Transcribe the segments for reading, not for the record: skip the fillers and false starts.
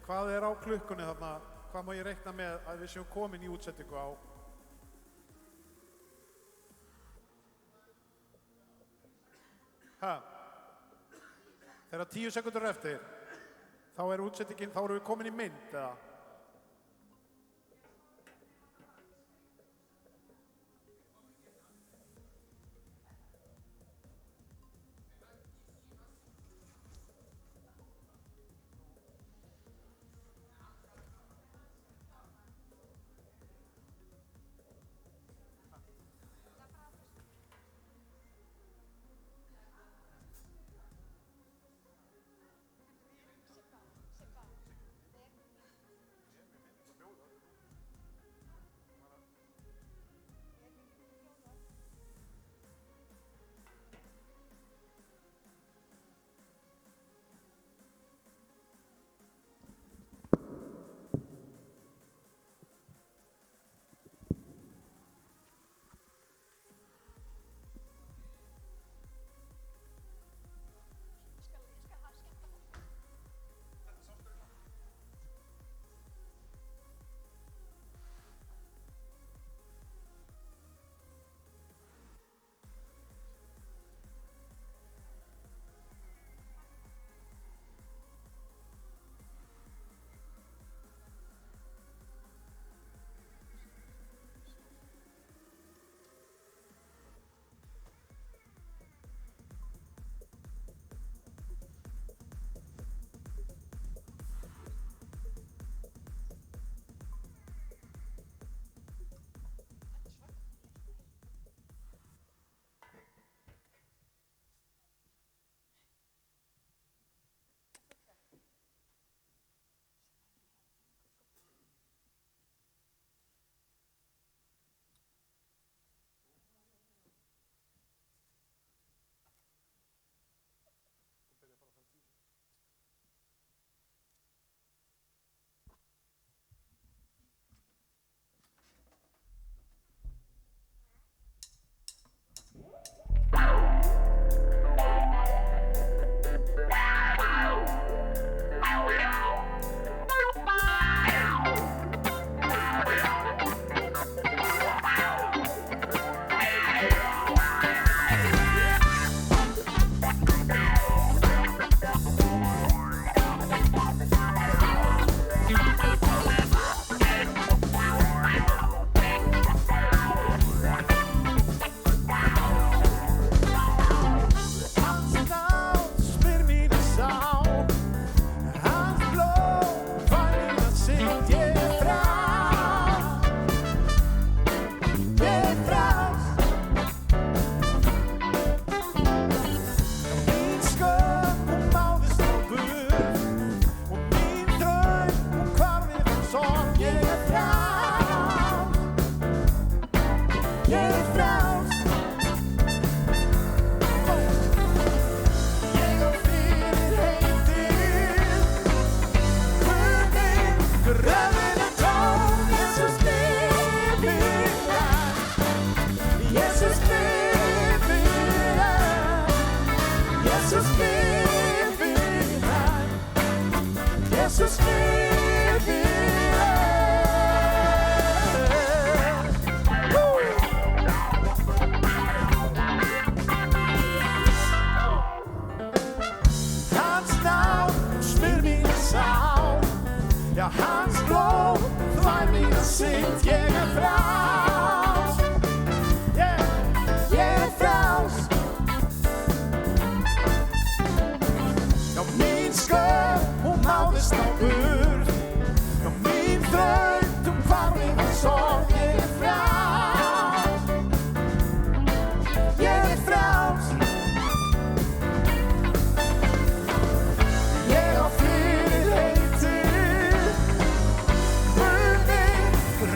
Hvað á klukkunni þarna? Hvað má ég reikna með að við séum komin í útsetningu á? Þegar 10 sekúndur eftir, þá útsetningin, þá erum við komin í mynd, eða?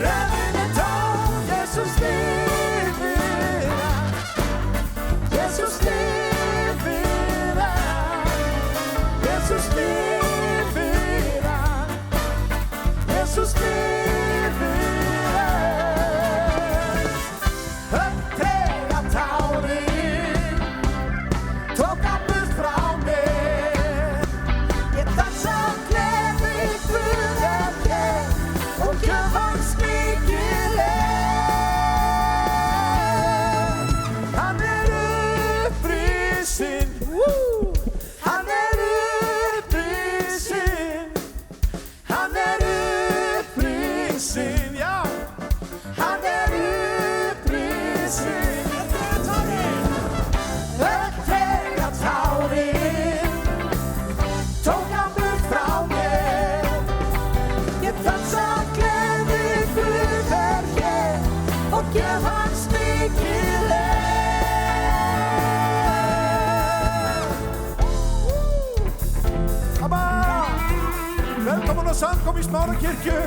Röven är torr. koma í Smárakirkju.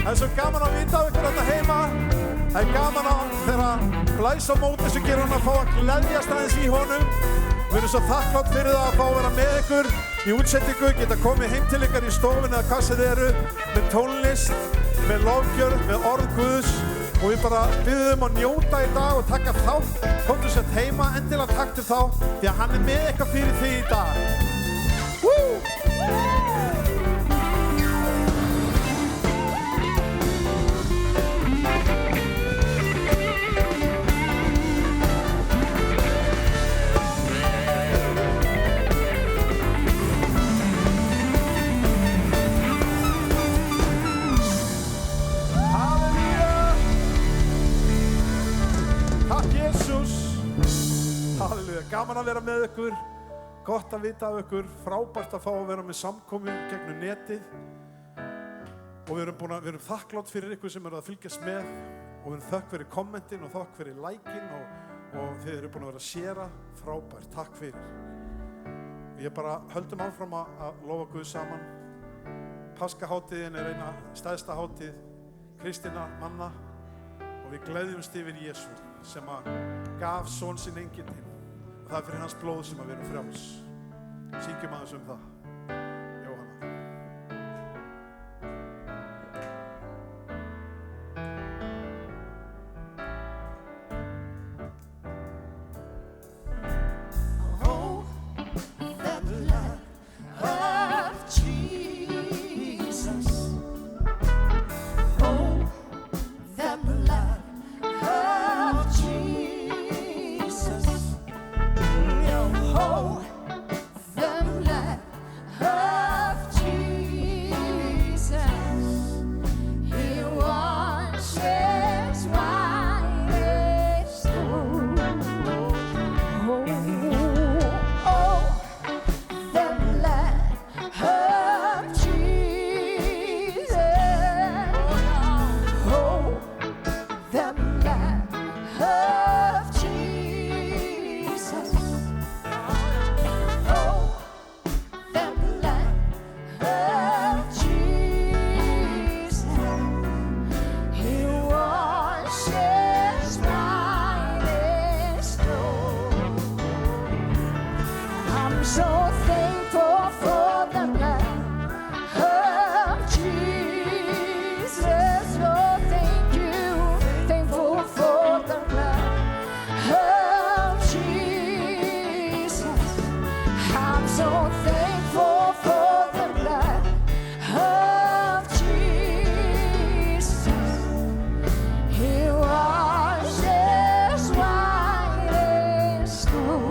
Það svo gaman að vita af ykkur þarna heima. Það gaman að þegar blæs á móti sem gerir hann að fá að gleðjast aðeins í honum. Við erum svo þakklátt fyrir það að fá að vera með ykkur í útsetningu, geta komið heim til ykkar í stofun eða hvað sem þið eru, með tónlist, með lofgjörð, með orð Guðs. Og við bara biðum að njóta í dag og taka þátt. Komdu sett heima, endilega taktu þátt, því að hann með eitthvað fyrir þig í dag. Gaman að vera með ykkur, gott að vita af ykkur, frábært að fá að vera með samkomu gegnum netið og við erum þakklátt fyrir ykkur sem eru að fylgjast með og við erum þökk fyrir kommentin og þökk fyrir lækin og þið eru búin að vera að séra, frábært, takk fyrir. Ég bara höldum áfram að lofa Guð saman. Páskahátíðin er eina stærsta hátíð kristinna manna og við gleðjumst yfir Jesú sem að gaf son sinn engilinn. Og það er fyrir hans blóð sem að vera frjáls. Syngjum aðeins það. Jóhanna. Oh, the blood of Jesus. Oh, the blood of Jesus. Oh, the blood of Jesus. He washes white as snow. Oh, the blood of Jesus. Oh, the blood of Jesus. So thankful for the blood of Jesus. Oh, thankful for the blood of Jesus. I'm so thankful for the blood of Jesus. He washes white as snow.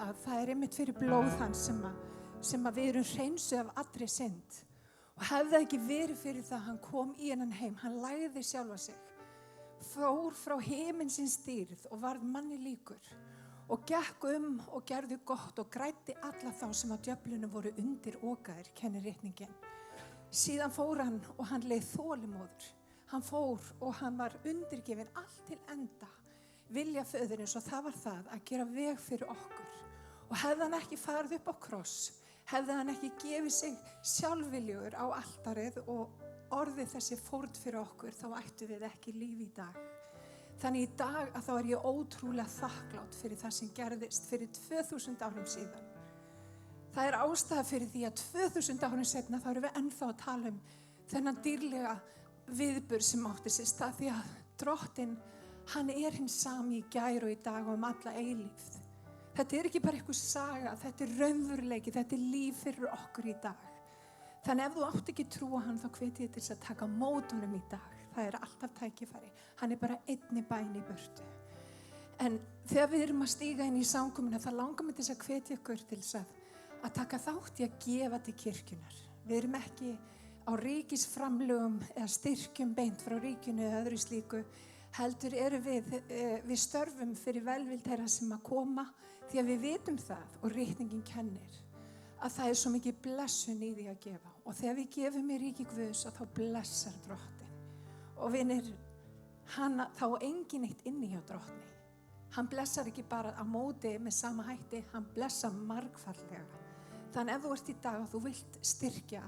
að það einmitt fyrir blóð hans sem að við erum hreinsuð af allri synd. Og hefði það ekki verið fyrir það, hann kom í hennan heim, hann lagði sjálfa sig, fór frá himinsins dýrð og varð manni líkur og gekk og gerði gott og græddi alla þá sem að djöflunum voru undir okaðir, kennir ritningin. Síðan fór hann og hann leið þolinmóður. Hann fór og hann var undirgefinn allt til enda vilja föðurins og það var það að gera veg fyrir okkur. Og hefði hann ekki farið upp á kross, hefði hann ekki gefið sig sjálfviljugur á altarið og orðið þessi fórn fyrir okkur, þá ættum við ekki líf í dag. Þannig í dag að þá er ég ótrúlega þakklátt fyrir það sem gerðist fyrir 2000 árum síðan. Það er ástæða fyrir því að 2000 árum seinna þá erum við ennþá að tala þennan dýrlega viðburð sem átti sér stað, því að Drottinn, hann er hinn sami í gær og í dag og alla eilífð. Þetta er ekki bara einhver saga, þetta er raunveruleiki, þetta er líf fyrir okkur í dag. Þannig ef þú átt ekki trú á hann, þá hvet ég til þess að taka á móti honum í dag. Það er alltaf tækifæri. Hann er bara einni bæn í burtu. En þegar við erum að stíga inn í samkomuna, þá langar mig til þess að hvetja ykkur til þess að taka þátt í að gefa til kirkjunar. Við erum ekki á ríkisframlögum eða styrkjum beint frá ríkinu eða öðru slíku. Heldur erum við störfum fyrir velvild þeirra sem að koma, því að við vitum það og ritningin kennir að það er svo mikið blessun í því að gefa. Og þegar við gefum í ríki Guðs, þá blessar Drottinn. Og vinir, þá er engin eitt inni hjá Drottni. Hann blessar ekki bara á móti með sama hætti, hann blessar margfallega. Þannig ef þú ert í dag og þú vilt styrkja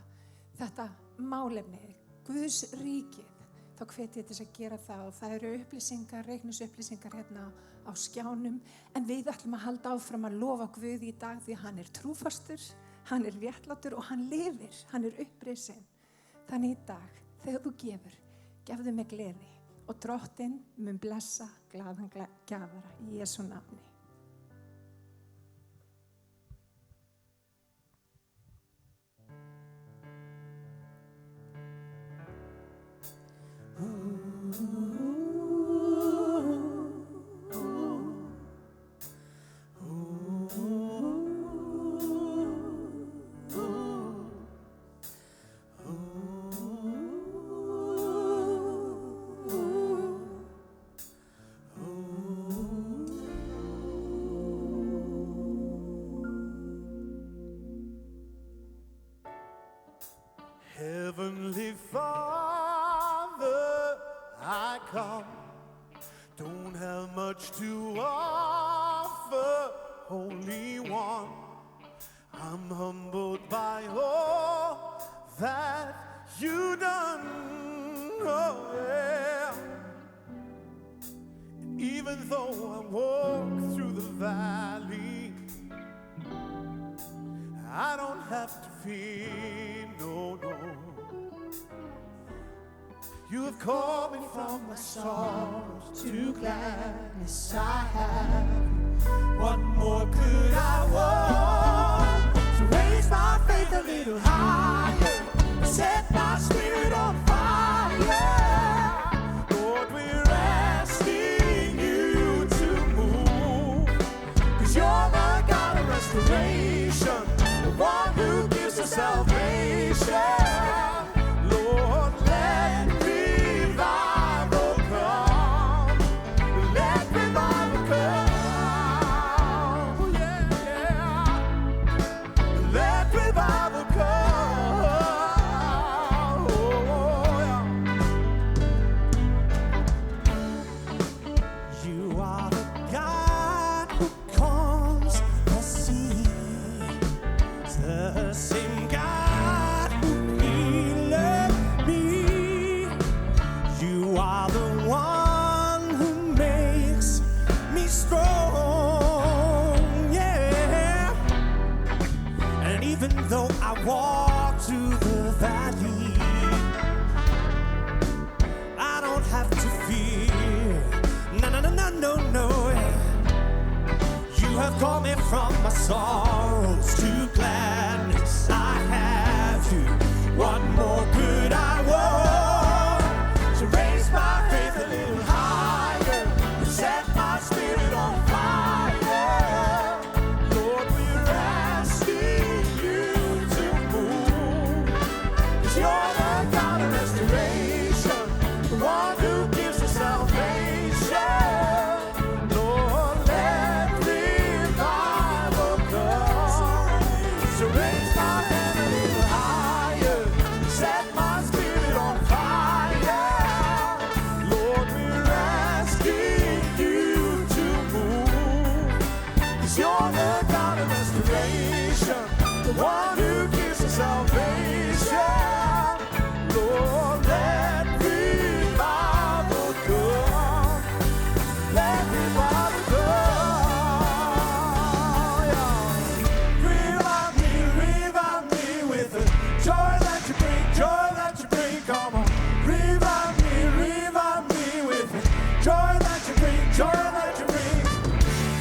þetta málefni, Guðs ríkið, þá hvet ég til þess að gera það og það eru upplýsingar, reikningsupplýsingar hérna á skjánum, en við ætlum að halda áfram að lofa Guð í dag því hann er trúfastur, hann er réttlátur og hann lifir, hann er upprisinn. Þannig í dag, þegar þú gefðu með gleði og Drottinn mun blessa glaðan gjafara í Jesú nafni. Heavenly Father, I come, don't have much to offer, Holy One. I'm humbled by all that you done, oh yeah. And even though I walk through the valley, I don't have to fear, no, no. You have called me from my sorrows to gladness I have. What more could I want? To raise my faith a little higher, set my spirit on fire. Lord, we're asking you to move, 'cause you're the God of restoration, the one who gives us salvation. Lord, let revival come. Let revival come. Yeah, yeah. Let revival come. Oh, yeah. You are the God who calms the sea. The same God who healed me. You are the one who makes me strong, yeah. And even though I walk through the valley, I don't have to fear. No, no, no, no, no, no. You have called me from my sorrows to gladness. I have you. What more could I want? To raise my faith a little higher, set my spirit on fire. Lord, us salvation. Lord, let revival come. Let revival come. Yeah. Revive me with the joy that you bring, joy that you bring. Come on. Revive me with the joy that you bring, joy that you bring.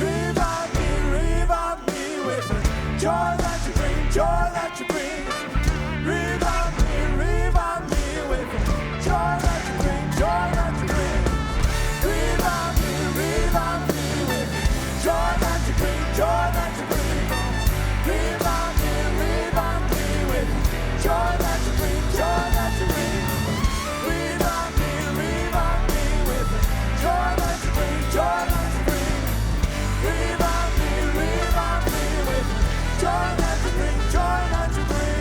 Revive me with the joy that you bring, joy that you bring. Revive me with the joy that you bring, joy that you bring. Revive me with the joy that you bring, joy that you bring. Revive me with the joy that you bring, joy that you bring. Revive me with the joy that you bring, joy that you bring. Revive me with the joy that you bring, joy that you bring.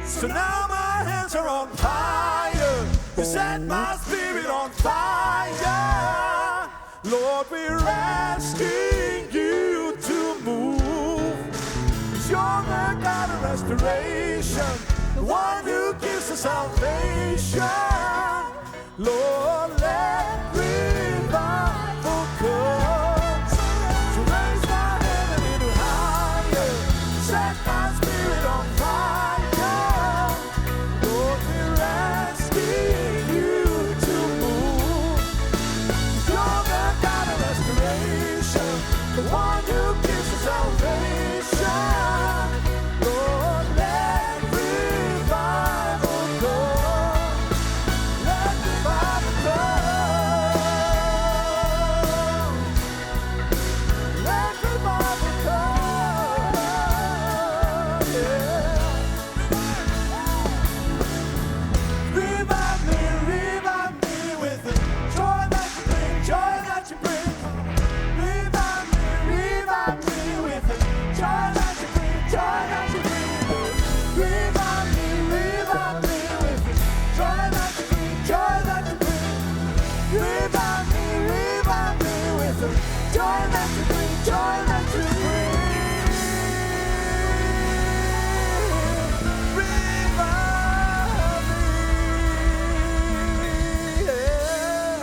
So now my hands are on fire. You set my spirit on fire. Lord, we're asking you to move. 'Cause you're the God of restoration, the one who gives us salvation. Lord, let revival come. So raise my head a little higher, set my spirit on fire. Lord, we're asking you to move. You're the God of restoration, the one who gives us salvation. Lord, let revival come. Let revival come. Let revival come. Yeah. Revive me with the joy that you bring, joy that you bring. Revive me with the joy that you bring, joy that you bring. Revive me with the joy that you bring, joy that you bring. Revive me with the joy that you bring, joy that you bring. Revive me, yeah.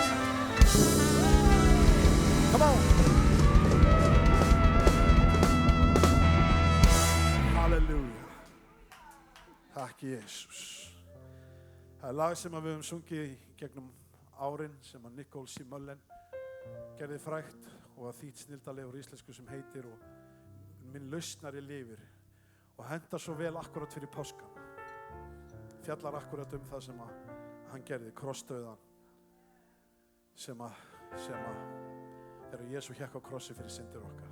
Come on. Halleluja. Takk Jesús. Það er lag sem við höfum sungið í gegnum árin sem að Nicole C. Mullen gerði frægt og að þýtt snildalegur íslensku sem heitir og minn lausnari lifir og hendar svo vel akkurat fyrir páskan. Fjallar akkurat það sem að hann gerði, krossdauðan sem að þegar Jesú hékk á krossi fyrir syndir okkar.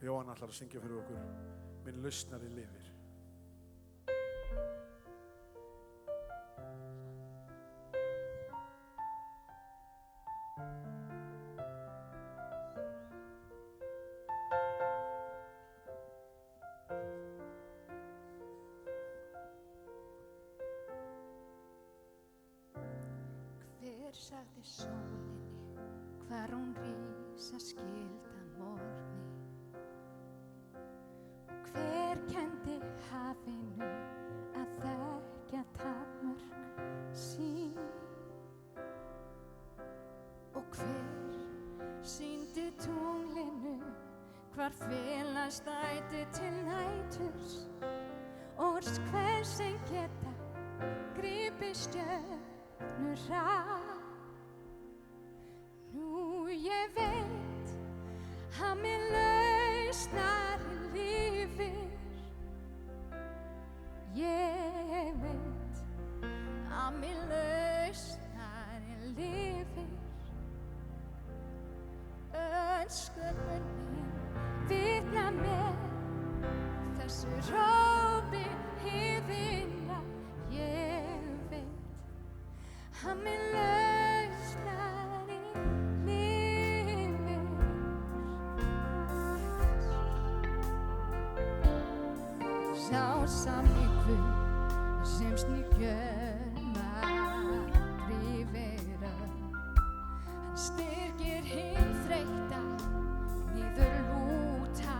Jóhann ætlar að syngja fyrir okkur, minn lausnari lifir. Hver sagði sólinni hvar hún rís að skylda morgni? Og hver kenndi hafinu að þekkja takmörk sín? Og hver sýndi tunglinu hvar felast ætti til næturs? Og hver sem geta gripið stjörnur hratt? Nú ég veit að minn lausnari lifir. Ég veit að minn lausnari lifir. Öll sköpunin vitnar mér þessu rópi híðina. Ég veit að minn lausnari lifir. Sá sami Guð sem sniggjörna drífur hann styrkir hinn þreytta niður lúta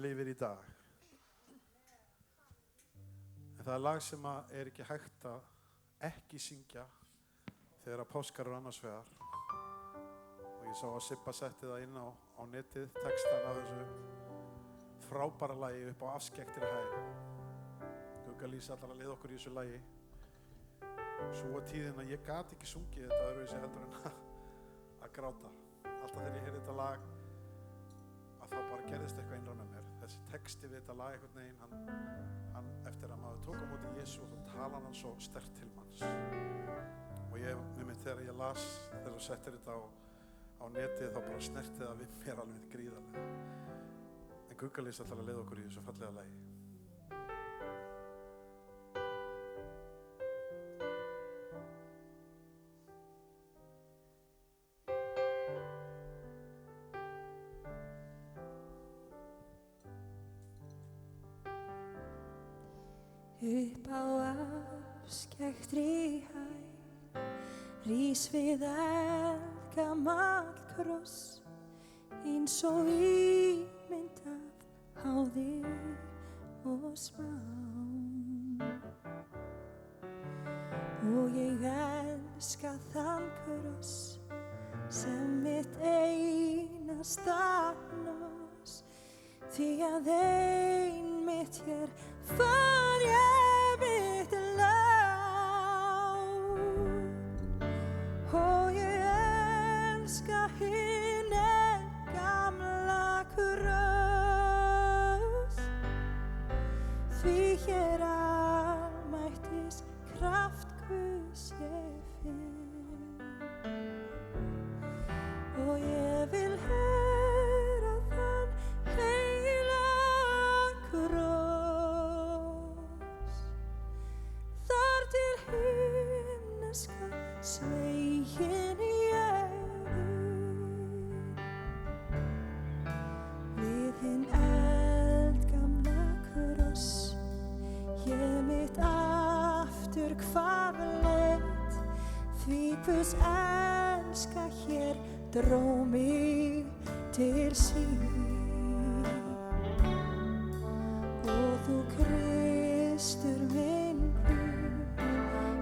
lifir í dag. En það er lag sem er ekki hægt að ekki syngja þegar að páskar eru annars vegar. Og ég sá að Sibba setti það inn á netið, textan af þessu frábæra lagi upp á afskekktri hæð. Gugga Lísa allar að leiða okkur í þessu lagi. Svo var tíðin að ég gat ekki sungið þetta öðruvísi heldur en að gráta. Alltaf þegar ég heyrði þetta lag að þá bara gerðist eitthvað innra með mér. Þessi texti við þetta lag einhvern veginn, hann eftir að maður tók á móti Jesú þá talar hann svo sterkt til manns. Og ég, þegar ég las, þegar þú settir þetta á netið þá bara snerti það við mér alveg gríðarlega. En Gugga Lísa ætlar að leiða okkur í þessu fallega lagi. Upp á afskekktri hæð rís við eldgamall kross eins og ímynd af háði og smán. Og ég elska þann kross sem mitt einasta loss, því að einmitt hér fann ég mitt lán. Og ég elska hinn gamla kross, því hér almættis kraft Guðs ég finn. Og ég vil heyra þann heilaga kross, þar til himneska sveigjinn ég við hinn eldgamla kross ég mitt aftur kvarleit, því Guðs elska hér dró mig til sín. Og þú Kristur minn Guð,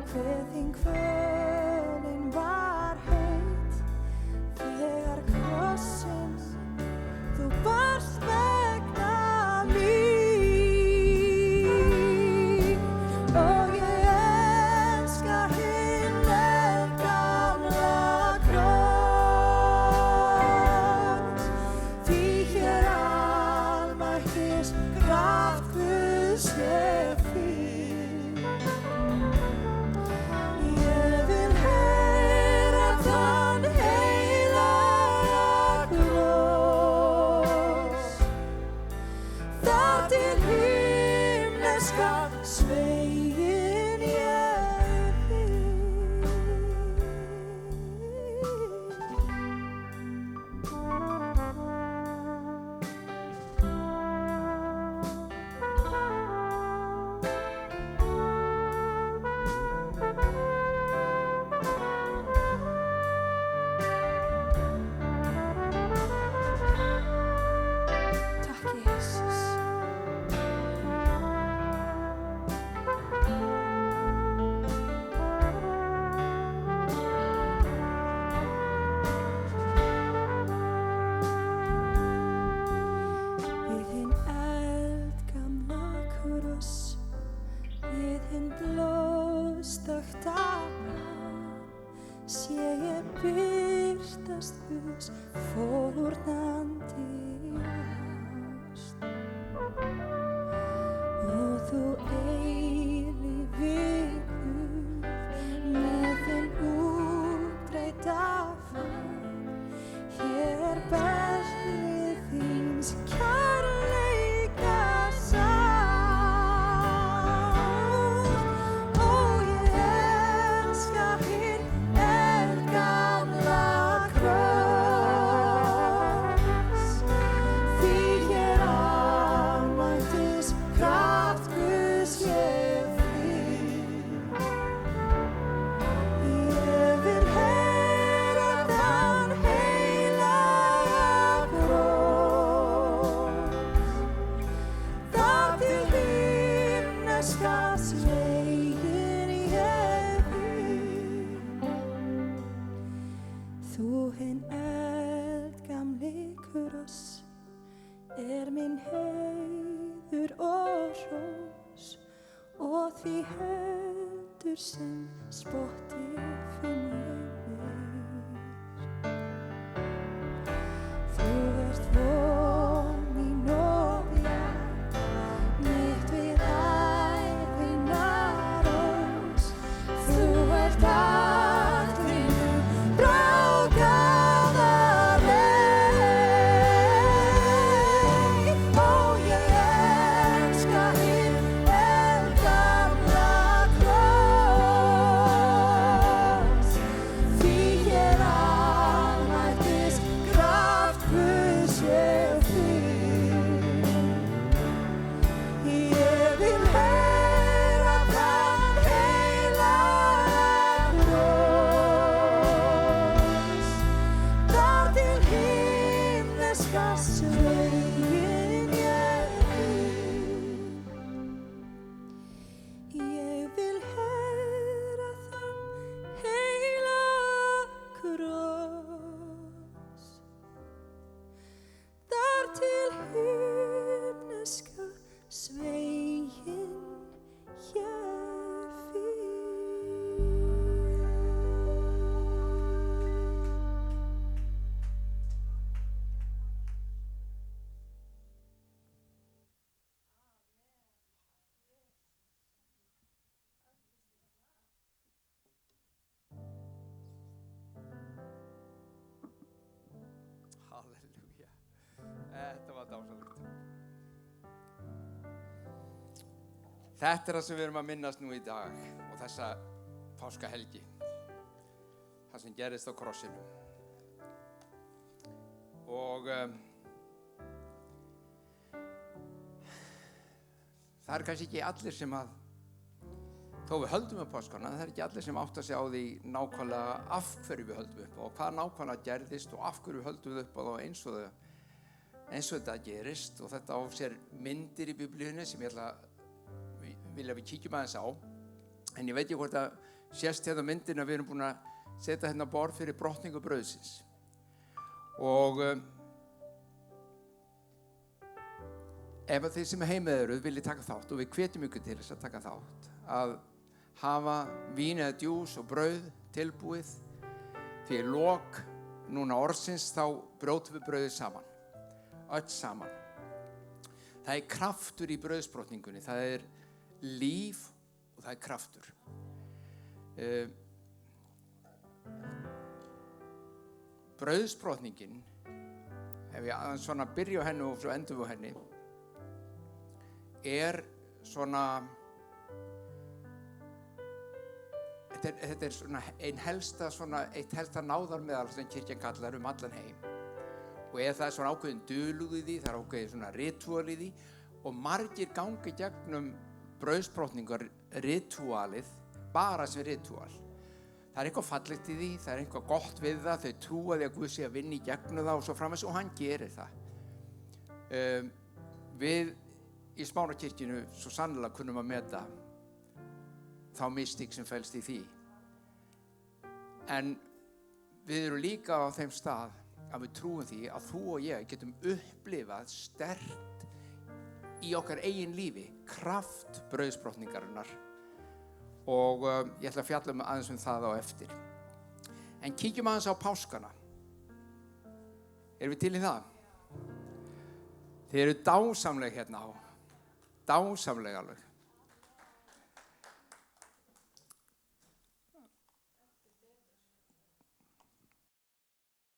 hve þín kvölin var heit, þegar krossinn þú barst vegna mín. Og ég elska hinn eldgamla kross, því hér almættis kraft Guðs ég finn. Ég vil heyra þann heilaga kross, þar til himneska sveigjinn ég finn. Takk Jesus. Við hinn eldgamla kross, við hinn blóðstökta lam, sé ég birtast Guðs fórnandi ást. Og þú eilífi Guð, með þinn útbreidda faðm, hér berlið þíns kærleika sátt. Og ég elska hinn eldgamla kross, því hér almættis kraft Guðs ég hinn eldgamli kross minn heiður og hrós og því heldur sem spotti finn ég mér. Þú ert von mín og bjarg, mitt við ævinnar ós. Þú ert allt mínu brákaða leið. Ó, ég elska hinn eldgamla kross, því hér almættis kraft Guðs ég finn. Ég vil heyra þann heilaga bros, þar til himneska sveitin ég finn. Ég vil heyra þann heilaga kross, þar til himneska sveitin ég finn. Halleluja. Þetta var dásamlegt. Þetta það sem við erum að minnast nú í dag og þessa páskahelgi. Það sem gerist á krossinum. Og það kannski ekki allir sem að, þó við höldum upp páskana, það ekki allir sem átta sig á því nákvæmlega af hverju við höldum upp og hvað nákvæmlega gerðist og af hverju við höldum upp á það eins og þetta gerist. Og þetta á sér myndir í Biblíunni sem ég vilja við kíkjum aðeins á. En ég veit ekki hvort það sést hérna myndin að við erum búin að setja hérna borð fyrir brotningu brauðsins. Og ef að þið sem er heima eruð viljið taka þátt, og við hvetjum ykkur til þess að taka þátt, að hafa vín eða djús og brauð tilbúið, því í lok núna orðsins þá brjótum við brauðið saman, öll saman. Það er kraftur í brauðsbrotningunni, það er líf og það er kraftur. Brauðsbrotningin, ef ég aðeins svona byrja á henni og svo endum við á henni, er svona, þetta er svona eitt helsta náðarmeðal sem kirkjan kallar allan heim. Og það er svona ákveðin dulúð í því, það er ákveðin svona ritúal í því, og margir gangi gegnum brauðsbrotningar ritúalið bara sem ritúal. Það er eitthvað fallegt í því, það er eitthvað gott við það, þau trúa því að Guð sé að vinna í gegnum það og svo framvegis, og hann gerir það. Við í Smánakirkjunu svo sannlega kunnum að meta þá mystík sem felst í því. En við erum líka á þeim stað að við trúum því að þú og ég getum upplifað sterkt í okkar eigin lífi kraft brauðsbrotningarinnar. Og ég ætla að fjalla aðeins það á eftir. En kíkjum aðeins á páskana. Erum við til í það? Þið eru dásamleg hérna á. Dásamleg alveg.